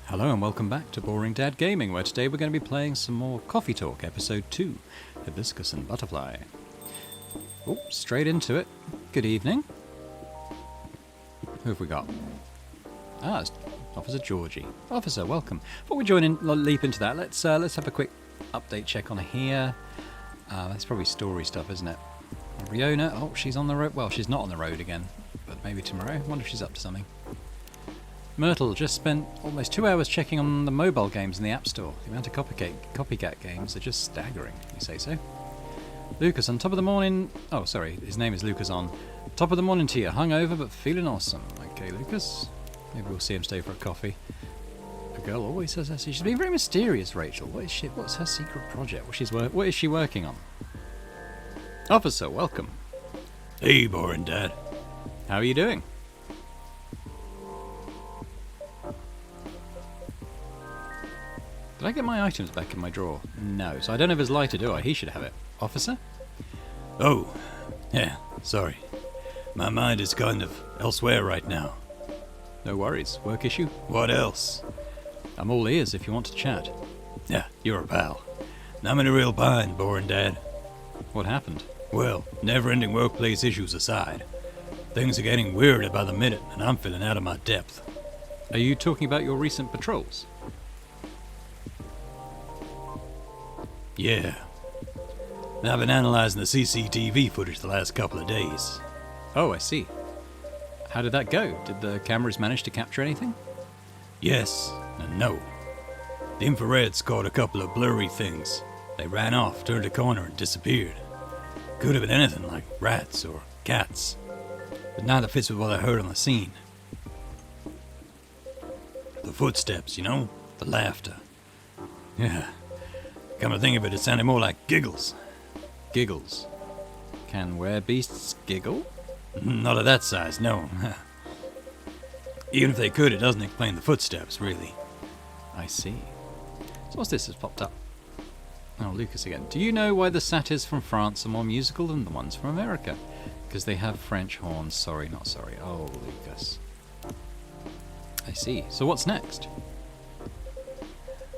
Hello and welcome back to Boring Dad Gaming, where today we're going to be playing some more Coffee Talk, Episode 2, Hibiscus and Butterfly. Oh, straight into it. Good evening. Who have we got? It's Officer Georgie. Officer, welcome. Before we leap into that, let's have a quick update check on here. That's probably story stuff, isn't it? Riona, she's on the road. Well, she's not on the road again, but maybe tomorrow. I wonder if she's up to something. Myrtle just spent almost 2 hours checking on the mobile games in the App Store. The amount of copycat games are just staggering, you say so. Lucas, on top of the morning... Oh, sorry, his name is Lucas on. Top of the morning to you, hungover but feeling awesome. Okay, Lucas. Maybe we'll see him stay for a coffee. A girl always says that. She's been very mysterious, Rachel. What's her secret project? What is she working on? Officer, welcome. Hey, Boring Dad. How are you doing? Did I get my items back in my drawer? No, so I don't have his lighter, do I? He should have it. Officer? Oh, yeah, sorry. My mind is kind of elsewhere right now. No worries. Work issue? What else? I'm all ears if you want to chat. Yeah, you're a pal. I'm in a real bind, Boring Dad. What happened? Well, never-ending workplace issues aside, things are getting weirder by the minute, and I'm feeling out of my depth. Are you talking about your recent patrols? Yeah. I've been analyzing the CCTV footage the last couple of days. Oh, I see. How did that go? Did the cameras manage to capture anything? Yes and no. The infrared caught a couple of blurry things. They ran off, turned a corner, and disappeared. Could have been anything like rats or cats. But neither fits with what I heard on the scene. The footsteps, you know? The laughter. Yeah. Come to think of it, it sounded more like giggles. Giggles. Can werebeasts giggle? Not of that size, no. Even if they could, it doesn't explain the footsteps, really. I see. So what's this that's popped up? Oh, Lucas again. Do you know why the satyrs from France are more musical than the ones from America? Because they have French horns. Sorry, not sorry. Oh, Lucas. I see. So what's next?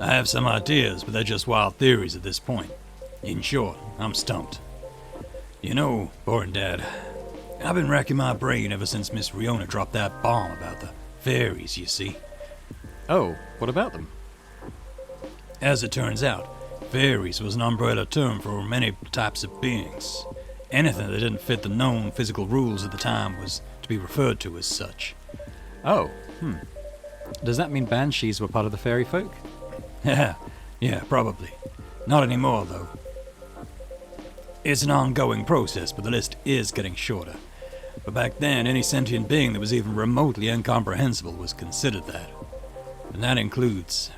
I have some ideas, but they're just wild theories at this point. In short, I'm stumped. You know, Boring Dad, I've been racking my brain ever since Miss Riona dropped that bomb about the fairies, you see. Oh, what about them? As it turns out, fairies was an umbrella term for many types of beings. Anything that didn't fit the known physical rules at the time was to be referred to as such. Oh, Does that mean banshees were part of the fairy folk? Yeah, probably. Not anymore, though. It's an ongoing process, but the list is getting shorter. But back then, any sentient being that was even remotely incomprehensible was considered that. And that includes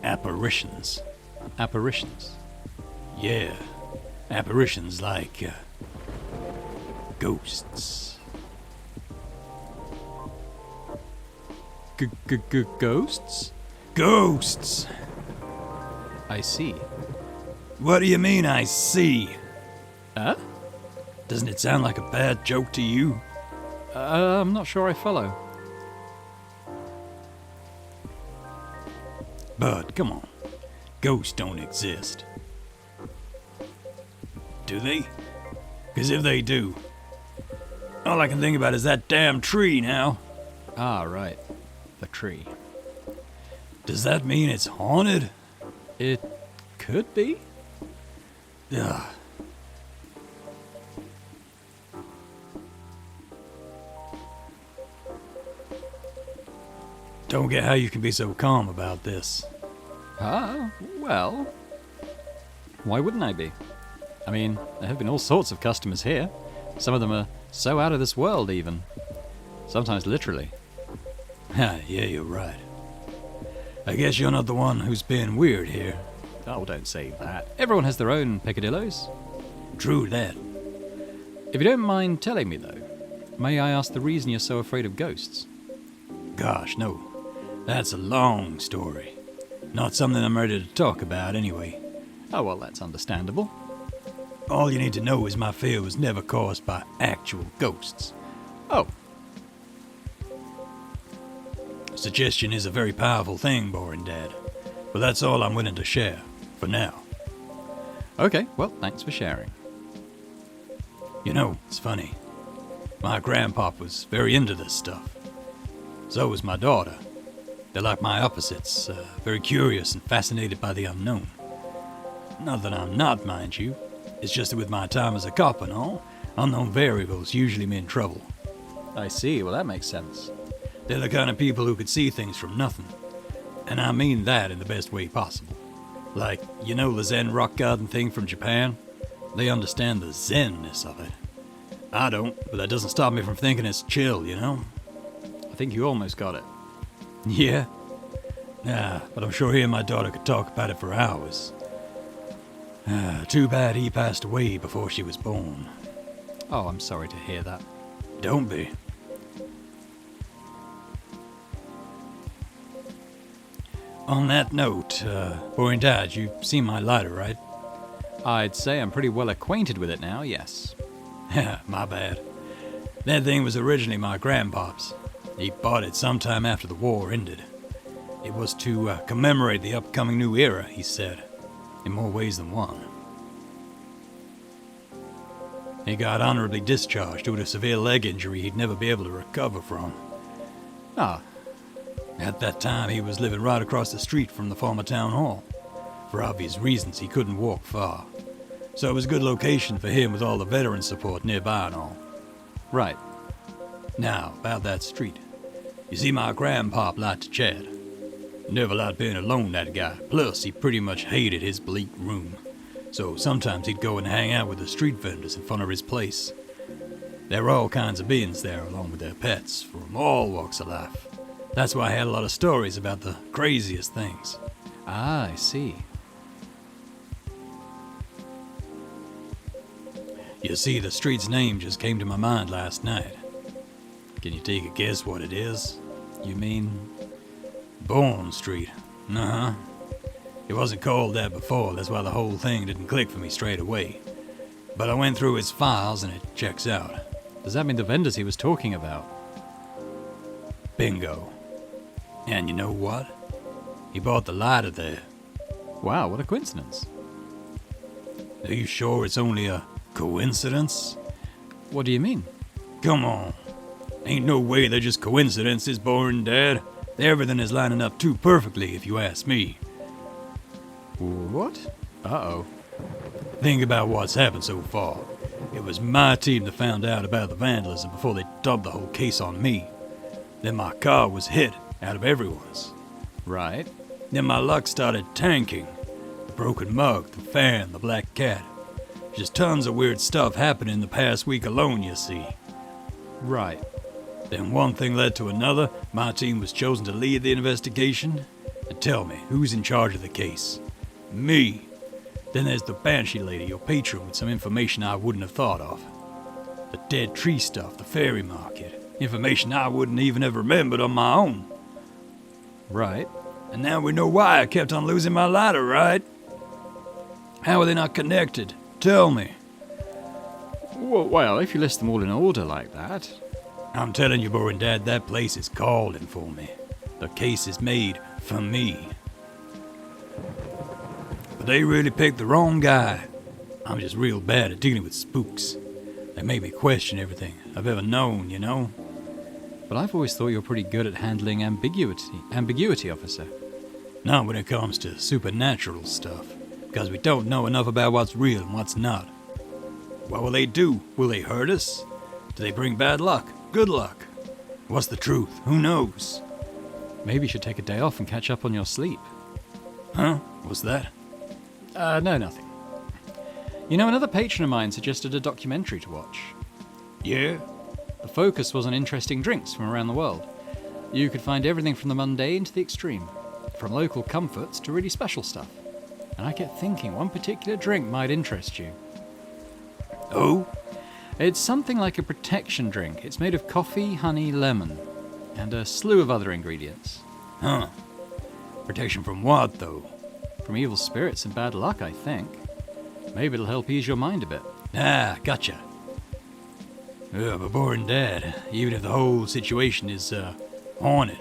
apparitions. Apparitions? Yeah, apparitions like ghosts. Ghosts? Ghosts! I see. What do you mean, I see? Huh? Doesn't it sound like a bad joke to you? I'm not sure I follow. Bud, come on. Ghosts don't exist. Do they? Because if they do, all I can think about is that damn tree now. Ah, right. The tree. Does that mean it's haunted? It could be. Ugh. Don't get how you can be so calm about this. Well, why wouldn't I be? I mean, there have been all sorts of customers here. Some of them are so out of this world, even. Sometimes literally. Yeah, you're right. I guess you're not the one who's being weird here. Oh, don't say that. Everyone has their own peccadillos. True that. If you don't mind telling me, though, may I ask the reason you're so afraid of ghosts? Gosh, no. That's a long story. Not something I'm ready to talk about, anyway. Oh, well, that's understandable. All you need to know is my fear was never caused by actual ghosts. Oh. Suggestion is a very powerful thing, Boring Dad. But that's all I'm willing to share, for now. Okay, well, thanks for sharing. You know, it's funny. My grandpop was very into this stuff. So was my daughter. They're like my opposites, very curious and fascinated by the unknown. Not that I'm not, mind you. It's just that with my time as a cop and all, unknown variables usually mean trouble. I see, well that makes sense. They're the kind of people who could see things from nothing. And I mean that in the best way possible. Like, you know the Zen rock garden thing from Japan? They understand the Zen-ness of it. I don't, but that doesn't stop me from thinking it's chill, you know? I think you almost got it. Yeah? Nah, but I'm sure he and my daughter could talk about it for hours. Too bad he passed away before she was born. Oh, I'm sorry to hear that. Don't be. On that note, Boring Dad, you've seen my lighter, right? I'd say I'm pretty well acquainted with it now, yes. My bad. That thing was originally my grandpop's. He bought it sometime after the war ended. It was to commemorate the upcoming new era, he said, in more ways than one. He got honorably discharged due to a severe leg injury he'd never be able to recover from. Ah. At that time, he was living right across the street from the former town hall. For obvious reasons, he couldn't walk far. So it was a good location for him with all the veteran support nearby and all. Right. Now, about that street. You see, my grandpop liked to chat. Never liked being alone, that guy. Plus, he pretty much hated his bleak room. So sometimes he'd go and hang out with the street vendors in front of his place. There were all kinds of beings there, along with their pets, from all walks of life. That's why I had a lot of stories about the craziest things. Ah, I see. You see, the street's name just came to my mind last night. Can you take a guess what it is? You mean... Bourne Street. Uh-huh. It wasn't called that before, that's why the whole thing didn't click for me straight away. But I went through his files and it checks out. Does that mean the vendors he was talking about? Bingo. And you know what? He bought the lighter there. Wow, what a coincidence. Are you sure it's only a coincidence? What do you mean? Come on. Ain't no way they're just coincidences, Boring Dad. Everything is lining up too perfectly, if you ask me. What? Uh-oh. Think about what's happened so far. It was my team that found out about the vandalism before they dumped the whole case on me. Then my car was hit out of everyone's. Right. Then my luck started tanking. The broken mug, the fan, the black cat. Just tons of weird stuff happening the past week alone, you see. Right. Then one thing led to another. My team was chosen to lead the investigation. And tell me, who's in charge of the case? Me. Then there's the Banshee lady, your patron, with some information I wouldn't have thought of. The dead tree stuff, the fairy market. Information I wouldn't even have remembered on my own. Right. And now we know why I kept on losing my lighter, right? How are they not connected? Tell me. Well, if you list them all in order like that... I'm telling you, Boring Dad, that place is calling for me. The case is made for me. But they really picked the wrong guy. I'm just real bad at dealing with spooks. They make me question everything I've ever known, you know? But I've always thought you're pretty good at handling ambiguity, officer. Not when it comes to supernatural stuff, because we don't know enough about what's real and what's not. What will they do? Will they hurt us? Do they bring bad luck? Good luck? What's the truth? Who knows? Maybe you should take a day off and catch up on your sleep. Huh? What's that? No, nothing. You know, another patron of mine suggested a documentary to watch. Yeah? The focus was on interesting drinks from around the world. You could find everything from the mundane to the extreme, from local comforts to really special stuff. And I kept thinking one particular drink might interest you. Oh? It's something like a protection drink. It's made of coffee, honey, lemon, and a slew of other ingredients. Huh. Protection from what, though? From evil spirits and bad luck, I think. Maybe it'll help ease your mind a bit. Ah, gotcha. But Boring Dad, even if the whole situation is haunted,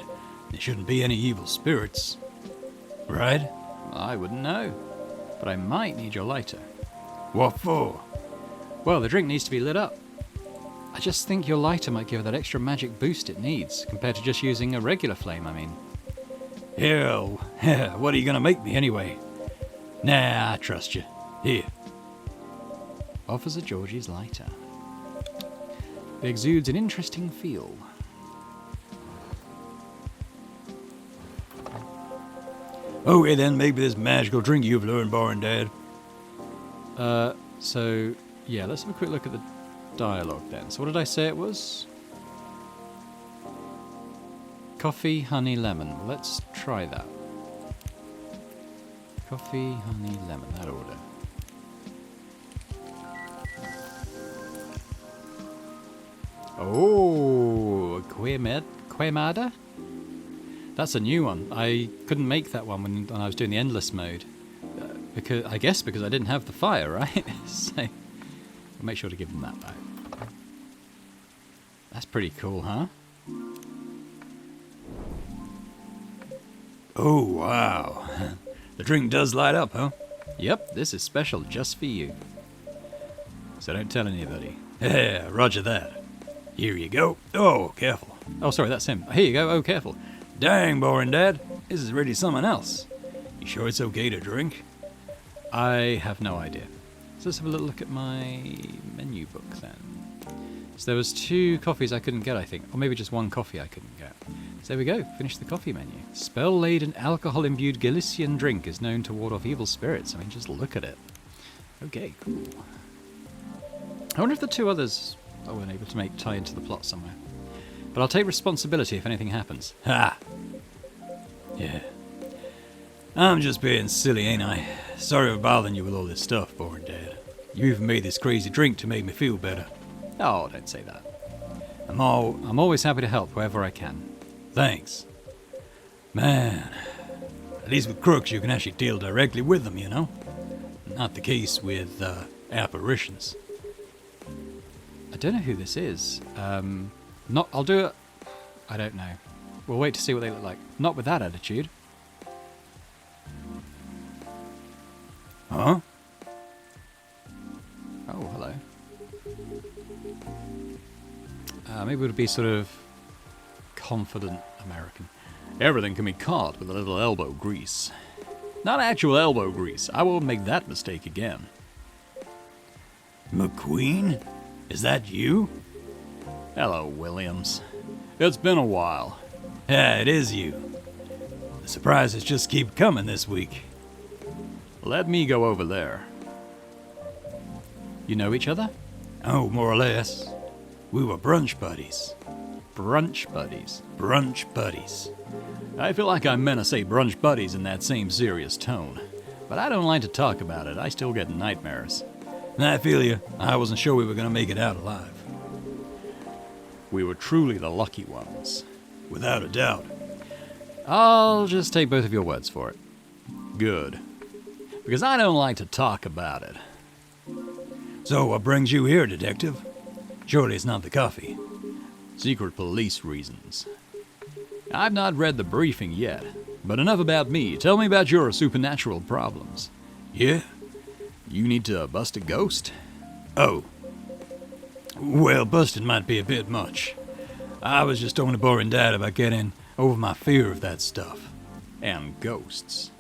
There shouldn't be any evil spirits, right? I wouldn't know, but I might need your lighter. What for? Well, the drink needs to be lit up. I just think your lighter might give it that extra magic boost it needs, compared to just using a regular flame, I mean. Hell, what are you gonna make me anyway? Nah, I trust you. Here. Offers a Georgie's lighter. It exudes an interesting feel. Okay then, maybe this magical drink you've learned, Boring Dad. So, yeah, let's have a quick look at the dialogue then. So what did I say it was? Coffee, honey, lemon. Let's try that. Coffee, honey, lemon, that order. Oh, Quemada? That's a new one. I couldn't make that one when I was doing the endless mode. Because I didn't have the fire, right? So, I'll make sure to give them that back. That's pretty cool, huh? Oh, wow. The drink does light up, huh? Yep, this is special just for you. So don't tell anybody. Yeah, roger that. Here you go. Oh, careful. Oh, sorry, that's him. Here you go. Oh, careful. Dang, Boring Dad. This is really something else. You sure it's okay to drink? I have no idea. So let's have a little look at my menu book then. So there was 2 coffees I couldn't get, I think. Or maybe just 1 coffee I couldn't get. So there we go. Finish the coffee menu. Spell-laden alcohol-imbued Galician drink is known to ward off evil spirits. I mean, just look at it. Okay, cool. I wonder if the 2 others I weren't able to make tie into the plot somewhere. But I'll take responsibility if anything happens. Ha! Yeah. I'm just being silly, ain't I? Sorry for bothering you with all this stuff, Boring Dad. You even made this crazy drink to make me feel better. Oh, don't say that. I'm always happy to help wherever I can. Thanks. Man, at least with crooks you can actually deal directly with them, you know? Not the case with, apparitions. I don't know who this is. I'll do it. I don't know. We'll wait to see what they look like. Not with that attitude. Huh? Oh, hello. Maybe it would be sort of confident American. Everything can be caught with a little elbow grease. Not actual elbow grease. I won't make that mistake again. McQueen? Is that you? Hello, Williams. It's been a while. Yeah, it is you. The surprises just keep coming this week. Let me go over there. You know each other? Oh, more or less. We were brunch buddies. Brunch buddies. Brunch buddies. I feel like I meant to say brunch buddies in that same serious tone. But I don't like to talk about it. I still get nightmares. I feel you. I wasn't sure we were going to make it out alive. We were truly the lucky ones. Without a doubt. I'll just take both of your words for it. Good. Because I don't like to talk about it. So what brings you here, Detective? Surely it's not the coffee. Secret police reasons. I've not read the briefing yet, but enough about me. Tell me about your supernatural problems. Yeah? You need to bust a ghost? Oh. Well, busting might be a bit much. I was just talking to Boring Dad about getting over my fear of that stuff. And ghosts.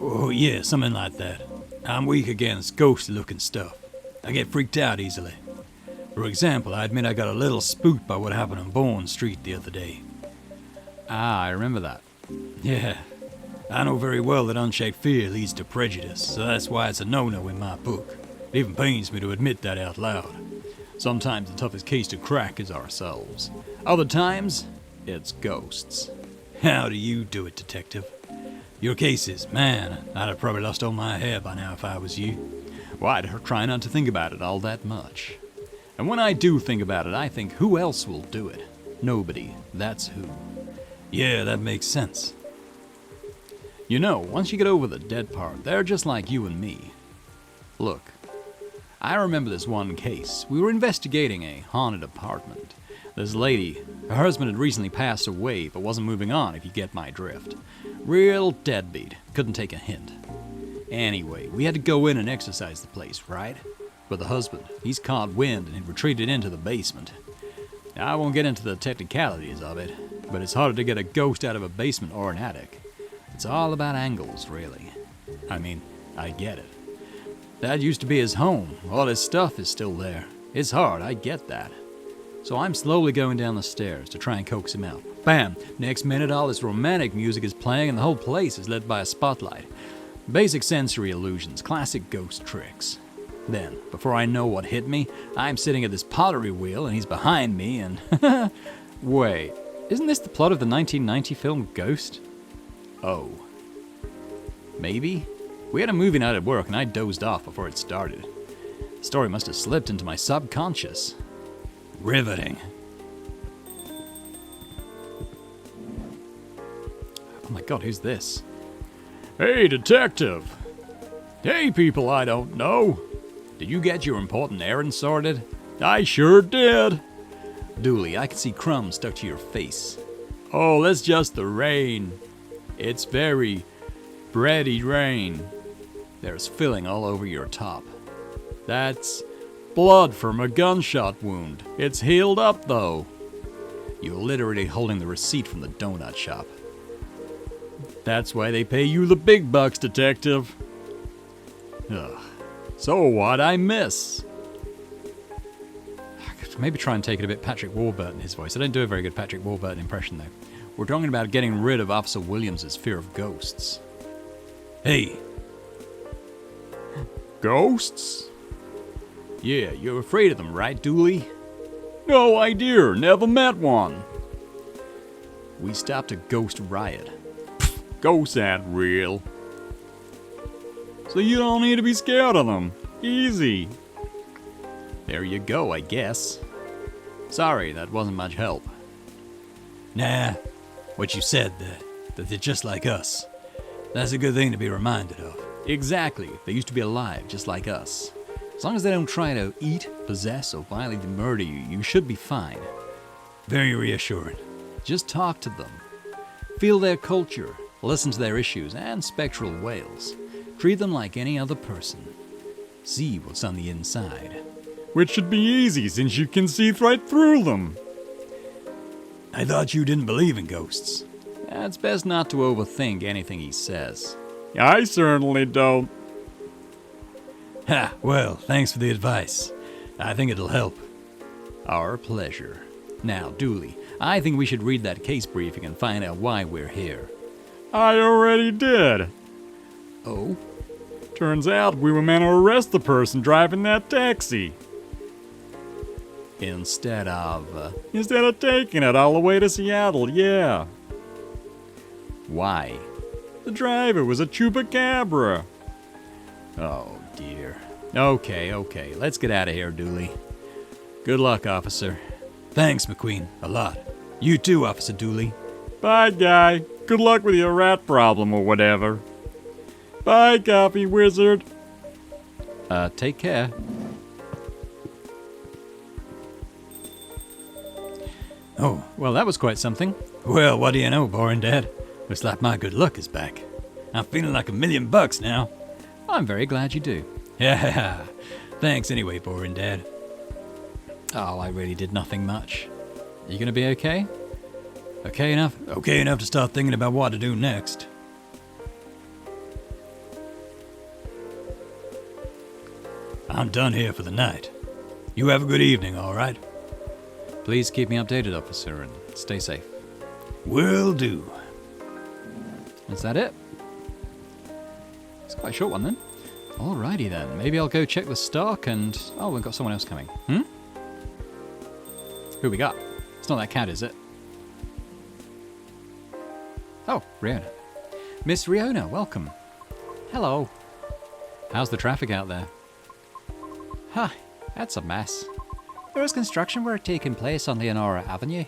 Oh, yeah, something like that. I'm weak against ghostly-looking stuff. I get freaked out easily. For example, I admit I got a little spooked by what happened on Bourne Street the other day. Ah, I remember that. Yeah. I know very well that unchecked fear leads to prejudice, so that's why it's a no-no in my book. It even pains me to admit that out loud. Sometimes the toughest case to crack is ourselves. Other times, it's ghosts. How do you do it, Detective? Your cases, man, I'd have probably lost all my hair by now if I was you. Well, I try not to think about it all that much. And when I do think about it, I think, who else will do it? Nobody. That's who. Yeah, that makes sense. You know, once you get over the dead part, they're just like you and me. Look, I remember this one case. We were investigating a haunted apartment. This lady, her husband had recently passed away, but wasn't moving on, if you get my drift. Real deadbeat. Couldn't take a hint. Anyway, we had to go in and exercise the place, right? But the husband, he's caught wind and he retreated into the basement. Now, I won't get into the technicalities of it, but it's harder to get a ghost out of a basement or an attic. It's all about angles, really. I mean, I get it. That used to be his home. All his stuff is still there. It's hard, I get that. So I'm slowly going down the stairs to try and coax him out. Bam! Next minute, all this romantic music is playing and the whole place is lit by a spotlight. Basic sensory illusions, classic ghost tricks. Then, before I know what hit me, I'm sitting at this pottery wheel and he's behind me and... Wait, isn't this the plot of the 1990 film Ghost? Oh. Maybe? We had a movie night at work and I dozed off before it started. The story must have slipped into my subconscious. Riveting. Oh my god, who's this? Hey, detective! Hey, people I don't know! Did you get your important errand sorted? I sure did! Dooley, I can see crumbs stuck to your face. Oh, that's just the rain. It's very bready rain. There's filling all over your top. That's blood from a gunshot wound. It's healed up, though. You're literally holding the receipt from the donut shop. That's why they pay you the big bucks, detective. Ugh. So what'd I miss? I could maybe try and take it a bit Patrick Warburton, his voice. I don't do a very good Patrick Warburton impression, though. We're talking about getting rid of Officer Williams's fear of ghosts. Hey. Ghosts? Yeah, you're afraid of them, right, Dooley? No idea, never met one. We stopped a ghost riot. Pfft, ghosts ain't real. So you don't need to be scared of them. Easy. There you go, I guess. Sorry, that wasn't much help. Nah, what you said, that they're just like us. That's a good thing to be reminded of. Exactly, they used to be alive, just like us. As long as they don't try to eat, possess, or violently murder you, you should be fine. Very reassuring. Just talk to them. Feel their culture, listen to their issues, and spectral wails. Treat them like any other person. See what's on the inside. Which should be easy, since you can see right through them. I thought you didn't believe in ghosts. It's best not to overthink anything he says. I certainly don't. Ha, well, thanks for the advice. I think it'll help. Our pleasure. Now, Dooley, I think we should read that case briefing and find out why we're here. I already did. Oh? Turns out we were meant to arrest the person driving that taxi. Instead of taking it all the way to Seattle, yeah. Why? The driver was a chupacabra. Oh, dear. Okay, let's get out of here, Dooley. Good luck, officer. Thanks, McQueen, a lot. You too, Officer Dooley. Bye, guy. Good luck with your rat problem or whatever. Bye, copy wizard. Take care. Oh, well, that was quite something. Well, what do you know, Boring Dad? Looks like my good luck is back. I'm feeling like $1,000,000 now. I'm very glad you do. Yeah, thanks anyway, Boring Dad. Oh, I really did nothing much. Are you gonna be okay? Okay enough? Okay enough to start thinking about what to do next. I'm done here for the night. You have a good evening, all right? Please keep me updated, officer, and stay safe. Will do. Is that it? It's quite a short one, then. Alrighty, then. Maybe I'll go check the stock and... Oh, we've got someone else coming. Who we got? It's not that cat, is it? Oh, Riona. Miss Riona, welcome. Hello. How's the traffic out there? Huh, that's a mess. There is construction work taking place on Leonora Avenue.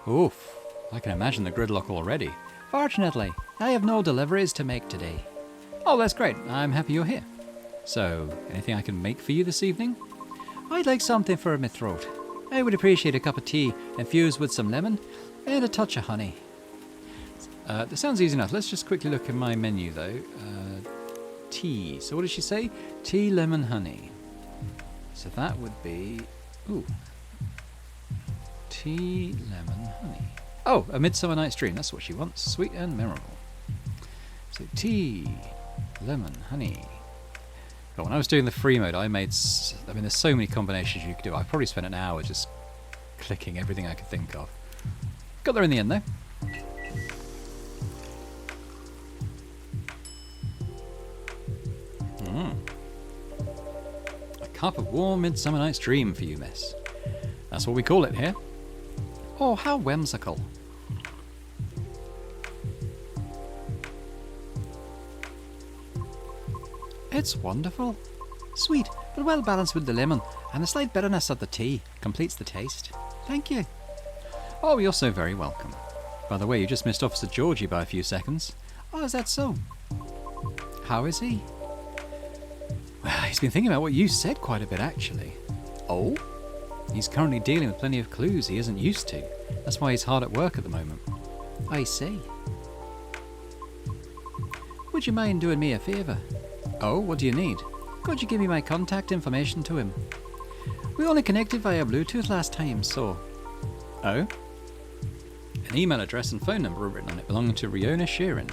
Oof, I can imagine the gridlock already. Fortunately, I have no deliveries to make today. Oh, that's great. I'm happy you're here. So, anything I can make for you this evening? I'd like something for my throat. I would appreciate a cup of tea infused with some lemon and a touch of honey. That sounds easy enough. Let's just quickly look at my menu, though. Tea. So what did she say? Tea, lemon, honey. So that would be... Ooh. Tea, lemon, honey. Oh, a Midsummer Night's Dream. That's what she wants. Sweet and memorable. So tea, lemon, honey. But when I was doing the free mode, I mean, there's so many combinations you could do. I probably spent an hour just clicking everything I could think of. Got there in the end, though. A cup of warm Midsummer Night's Dream for you, miss. That's what we call it here. Oh, how whimsical. It's wonderful. Sweet, but well balanced with the lemon, and the slight bitterness of the tea completes the taste. Thank you. Oh, you're so very welcome. By the way, you just missed Officer Georgie by a few seconds. Oh, is that so? How is he? Well, he's been thinking about what you said quite a bit, actually. Oh? He's currently dealing with plenty of clues he isn't used to. That's why he's hard at work at the moment. I see. Would you mind doing me a favour? Oh, what do you need? Could you give me my contact information to him? We only connected via Bluetooth last time, so... Oh? An email address and phone number are written on it, belonging to Riona Sheeran.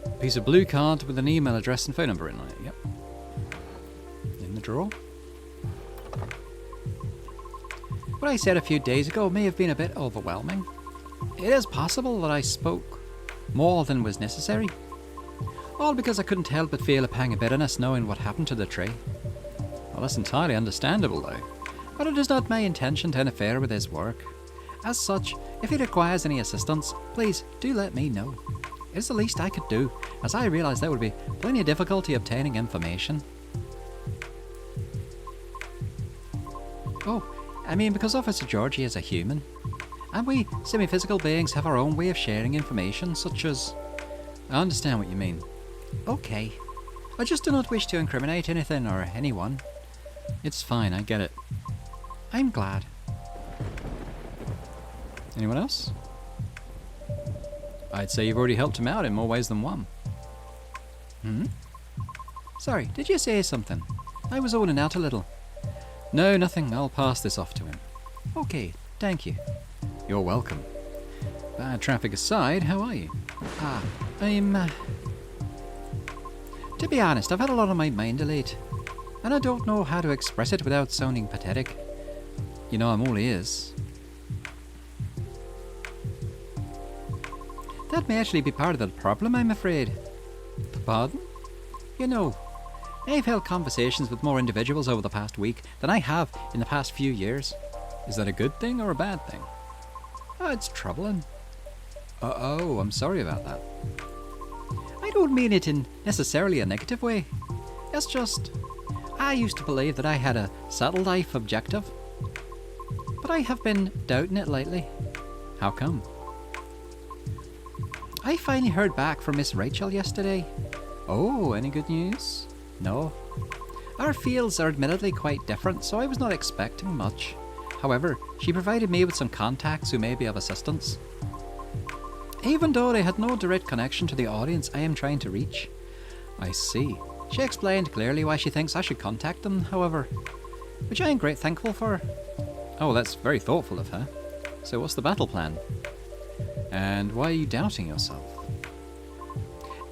A piece of blue card with an email address and phone number written on it, yep. In the drawer. What I said a few days ago may have been a bit overwhelming. It is possible that I spoke more than was necessary. All because I couldn't help but feel a pang of bitterness knowing what happened to the tree. Well, that's entirely understandable, though. But it is not my intention to interfere with his work. As such, if he requires any assistance, please do let me know. It's the least I could do, as I realise there would be plenty of difficulty obtaining information. Oh, I mean, because Officer Georgie is a human, and we semi-physical beings have our own way of sharing information, such as... I understand what you mean. Okay. I just do not wish to incriminate anything or anyone. It's fine, I get it. I'm glad. Anyone else? I'd say you've already helped him out in more ways than one. Sorry, did you say something? I was zoning out a little. No, nothing. I'll pass this off to him. Okay, thank you. You're welcome. Bad traffic aside, how are you? To be honest, I've had a lot on my mind of late, and I don't know how to express it without sounding pathetic. You know, I'm all ears. That may actually be part of the problem, I'm afraid. Pardon? You know, I've held conversations with more individuals over the past week than I have in the past few years. Is that a good thing or a bad thing? Oh, it's troubling. Oh, I'm sorry about that. I don't mean it in necessarily a negative way. It's just, I used to believe that I had a settled life objective. But I have been doubting it lately. How come? I finally heard back from Miss Rachel yesterday. Oh, any good news? No. Our fields are admittedly quite different, so I was not expecting much. However, she provided me with some contacts who may be of assistance. Even though they had no direct connection to the audience I am trying to reach. I see. She explained clearly why she thinks I should contact them, however, which I am great thankful for. Oh, that's very thoughtful of her. So what's the battle plan? And why are you doubting yourself?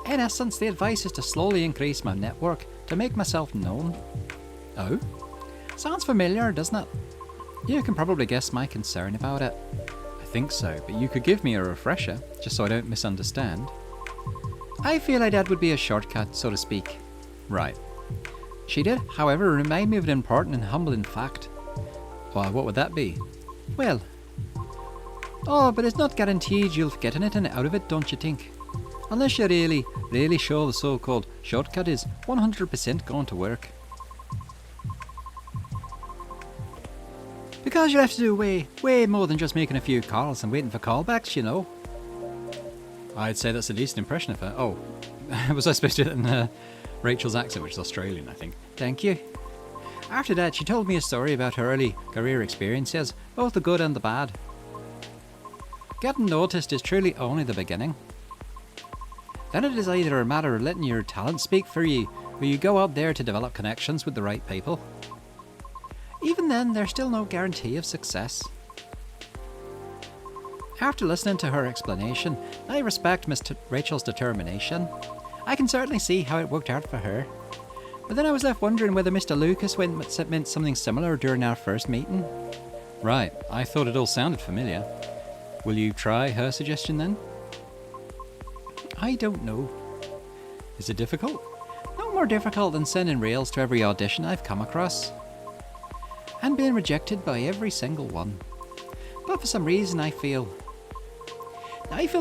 In essence, the advice is to slowly increase my network to make myself known. Oh? Sounds familiar, doesn't it? You can probably guess my concern about it. I think so, but you could give me a refresher, just so I don't misunderstand. I feel like that would be a shortcut, so to speak. Right. She did, however, remind me of an important and humbling fact. Well, what would that be? Well... Oh, but it's not guaranteed you'll get in it and out of it, don't you think? Unless you're really sure the so-called shortcut is 100% going to work. Because you have to do way more than just making a few calls and waiting for callbacks, you know. I'd say that's a decent impression of her. Oh, was I supposed to do it in Rachel's accent, which is Australian, I think. Thank you. After that, she told me a story about her early career experiences, both the good and the bad. Getting noticed is truly only the beginning. Then it is either a matter of letting your talent speak for you, or you go out there to develop connections with the right people. Even then, there's still no guarantee of success. After listening to her explanation, I respect Miss Rachel's determination. I can certainly see how it worked out for her. But then I was left wondering whether Mr. Lucas meant something similar during our first meeting. Right, I thought it all sounded familiar. Will you try her suggestion then? I don't know. Is it difficult? No more difficult than sending rails to every audition I've come across. And being rejected by every single one. But for some reason I feel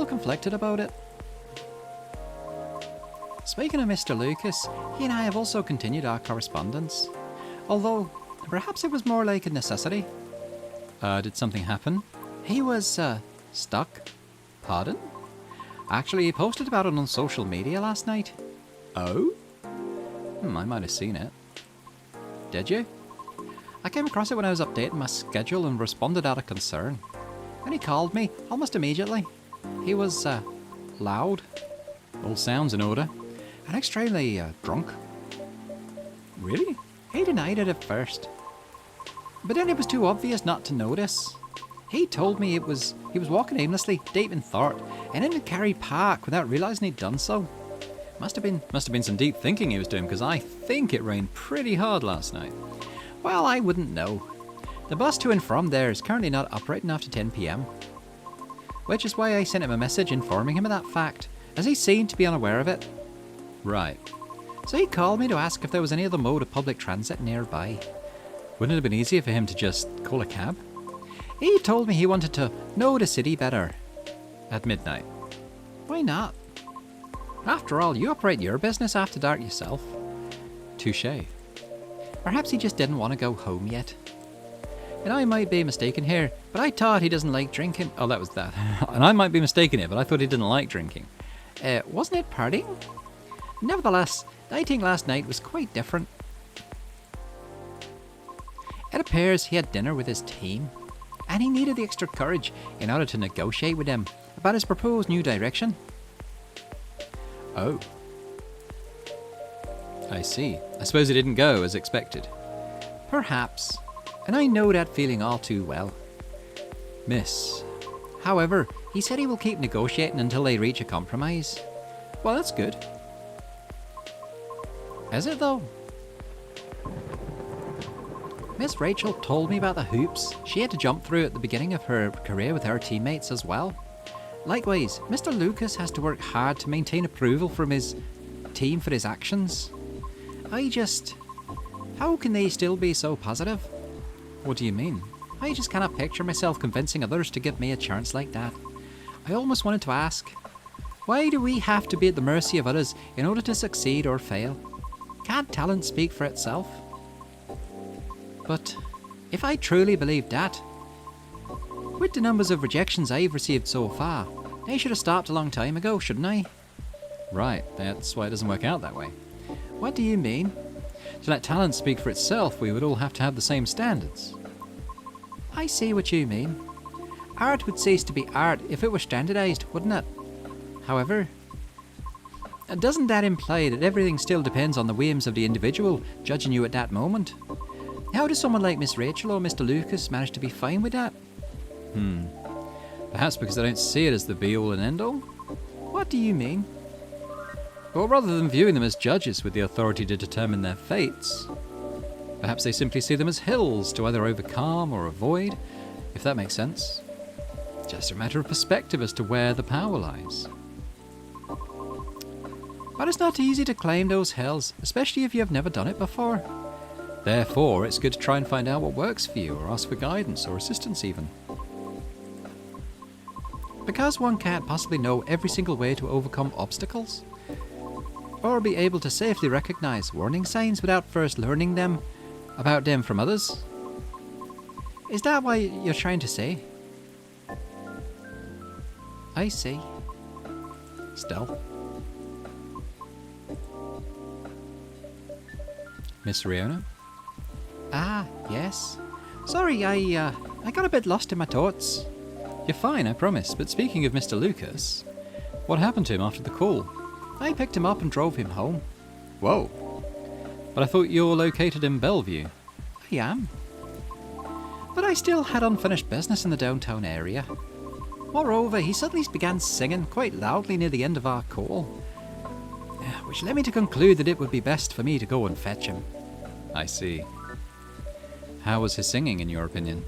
conflicted about it. Speaking of Mr. Lucas, he and I have also continued our correspondence. Although, perhaps it was more like a necessity. Did something happen? He was, stuck. Pardon? Actually, he posted about it on social media last night. Oh? I might have seen it. Did you? I came across it when I was updating my schedule and responded out of concern. And he called me, almost immediately. He was, loud. All sounds in order. And extremely, drunk. Really? He denied it at first. But then it was too obvious not to notice. He told me he was walking aimlessly, deep in thought, and in the Carry Park without realising he'd done so. Must have been some deep thinking he was doing, because I think it rained pretty hard last night. Well, I wouldn't know. The bus to and from there is currently not operating after 10 PM. Which is why I sent him a message informing him of that fact, as he seemed to be unaware of it. Right. So he called me to ask if there was any other mode of public transit nearby. Wouldn't it have been easier for him to just call a cab? He told me he wanted to know the city better. At midnight. Why not? After all, you operate your business after dark yourself. Touché. Perhaps he just didn't want to go home yet. And I might be mistaken here, but I thought he doesn't like drinking. Oh, that was that. And I might be mistaken here, but I thought he didn't like drinking. Wasn't it partying? Nevertheless, I think last night was quite different. It appears he had dinner with his team, and he needed the extra courage in order to negotiate with them about his proposed new direction. Oh. I see. I suppose it didn't go as expected. Perhaps. And I know that feeling all too well. Miss. However, he said he will keep negotiating until they reach a compromise. Well, that's good. Is it though? Miss Rachel told me about the hoops she had to jump through at the beginning of her career with her teammates as well. Likewise, Mr. Lucas has to work hard to maintain approval from his team for his actions. How can they still be so positive? What do you mean? I just cannot picture myself convincing others to give me a chance like that. I almost wanted to ask, why do we have to be at the mercy of others in order to succeed or fail? Can't talent speak for itself? But if I truly believed that, with the numbers of rejections I've received so far, I should have stopped a long time ago, shouldn't I? Right, that's why it doesn't work out that way. What do you mean? To let talent speak for itself, we would all have to have the same standards. I see what you mean. Art would cease to be art if it were standardized, wouldn't it? However, doesn't that imply that everything still depends on the whims of the individual judging you at that moment? How does someone like Miss Rachel or Mr. Lucas manage to be fine with that? Perhaps because they don't see it as the be-all and end-all? What do you mean? Well, rather than viewing them as judges with the authority to determine their fates, perhaps they simply see them as hills to either overcome or avoid, if that makes sense. Just a matter of perspective as to where the power lies. But it's not easy to climb those hills, especially if you have never done it before. Therefore, it's good to try and find out what works for you, or ask for guidance or assistance even. Because one can't possibly know every single way to overcome obstacles, or be able to safely recognize warning signs without first learning about them from others. Is that what you're trying to say? I see. Still. Miss Riona? Ah, yes. Sorry, I got a bit lost in my thoughts. You're fine, I promise. But speaking of Mr. Lucas, what happened to him after the call? I picked him up and drove him home. Whoa. But I thought you're located in Bellevue. I am. But I still had unfinished business in the downtown area. Moreover, he suddenly began singing quite loudly near the end of our call, which led me to conclude that it would be best for me to go and fetch him. I see. How was his singing, in your opinion?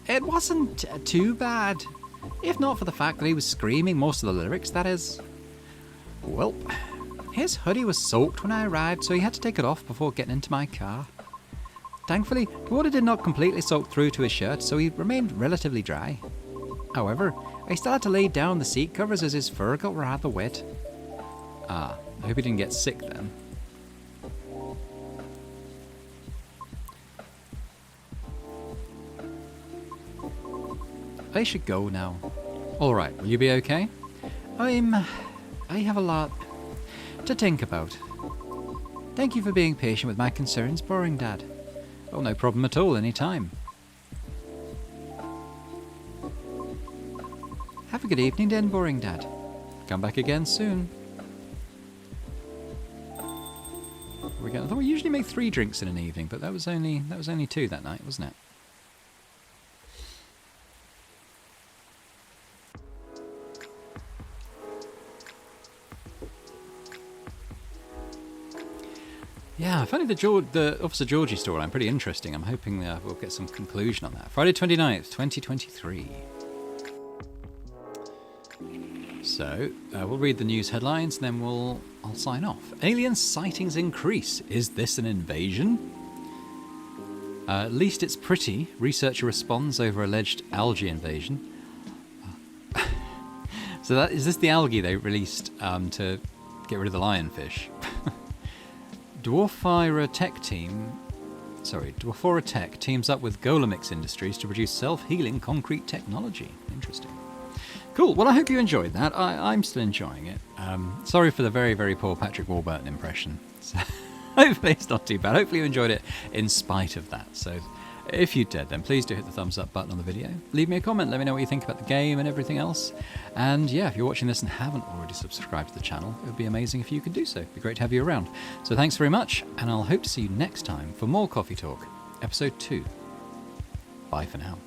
It wasn't too bad. If not for the fact that he was screaming most of the lyrics, that is. Well, his hoodie was soaked when I arrived, so he had to take it off before getting into my car. Thankfully, the water did not completely soak through to his shirt, so he remained relatively dry. However, I still had to lay down the seat covers as his fur got rather wet. I hope he didn't get sick then. I should go now. Alright, will you be okay? I have a lot to think about. Thank you for being patient with my concerns, Boring Dad. Oh, no problem at all, any time. Have a good evening then, Boring Dad. Come back again soon. I thought we usually make 3 drinks in an evening, but that was only 2 that night, wasn't it? Yeah, I find the Officer Georgie story pretty interesting. I'm hoping we'll get some conclusion on that. Friday 29th, 2023. So, we'll read the news headlines and then I'll sign off. Alien sightings increase. Is this an invasion? At least it's pretty. Researcher responds over alleged algae invasion. So is this the algae they released to get rid of the lionfish? Dwarfira Tech teams up with Golemix Industries to produce self-healing concrete technology. Interesting. Cool. Well, I hope you enjoyed that. I'm still enjoying it. Sorry for the very, very poor Patrick Warburton impression. So, hopefully it's not too bad. Hopefully you enjoyed it in spite of that. So if you did, then please do hit the thumbs up button on the video. Leave me a comment. Let me know what you think about the game and everything else. And yeah, if you're watching this and haven't already subscribed to the channel, it would be amazing if you could do so. It'd be great to have you around. So thanks very much, and I'll hope to see you next time for more Coffee Talk, Episode 2. Bye for now.